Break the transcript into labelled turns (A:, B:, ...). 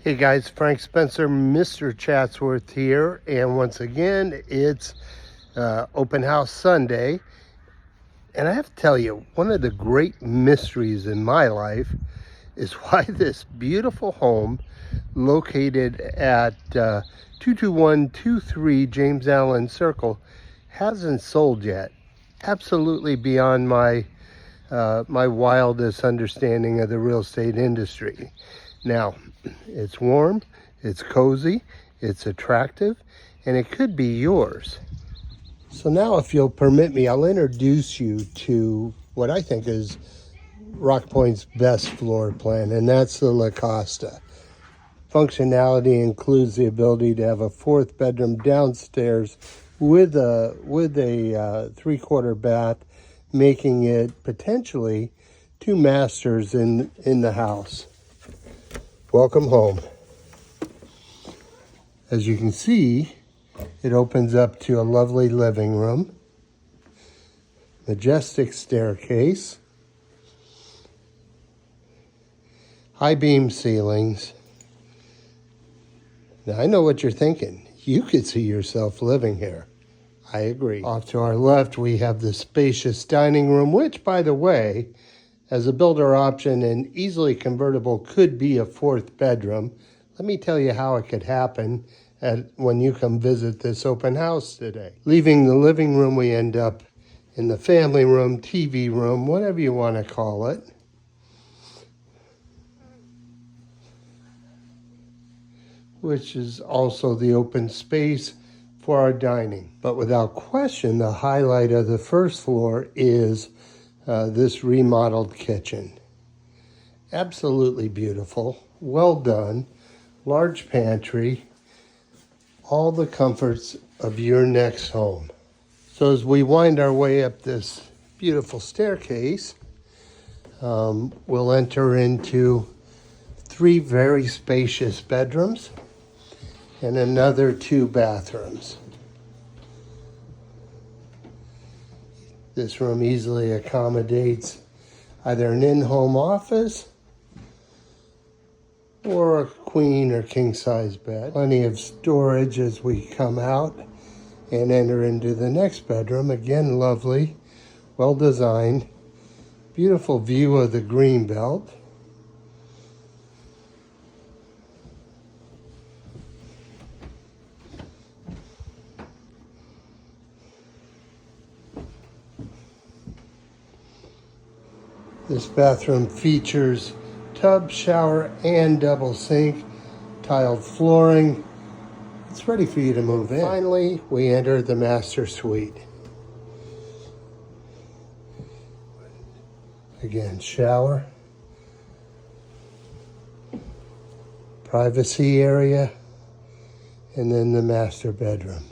A: Hey guys, Frank Spencer, Mr. Chatsworth here, and once again it's open house Sunday. And I have to tell you, one of the great mysteries in my life is why this beautiful home located at 22123 James Alan Cir hasn't sold yet. Absolutely beyond my my wildest understanding of the real estate industry. Now, it's warm, it's cozy, it's attractive, and it could be yours. So now, if you'll permit me, I'll introduce you to what I think is Rock Point's best floor plan, and that's the La Costa. Functionality includes the ability to have a fourth bedroom downstairs with a 3/4 bath, making it potentially 2 masters in the house. Welcome home. As you can see, it opens up to a lovely living room, majestic staircase, high beam ceilings. Now I know what you're thinking. You could see yourself living here. I agree. Off to our left, we have the spacious dining room, which, by the way, as a builder option and easily convertible, could be a 4th bedroom. Let me tell you how it could happen when you come visit this open house today. Leaving the living room, we end up in the family room, TV room, whatever you want to call it. Which is also the open space for our dining. But without question, the highlight of the first floor is this remodeled kitchen. Absolutely beautiful, well done, large pantry, all the comforts of your next home. So as we wind our way up this beautiful staircase, we'll enter into 3 very spacious bedrooms and another 2 bathrooms. This room easily accommodates either an in-home office or a queen or king-size bed. Plenty of storage as we come out and enter into the next bedroom. Again, lovely, well designed, beautiful view of the greenbelt. This bathroom features tub, shower, and double sink, tiled flooring. It's ready for you to move in. Finally, we enter the master suite. Again, shower, privacy area, and then the master bedroom.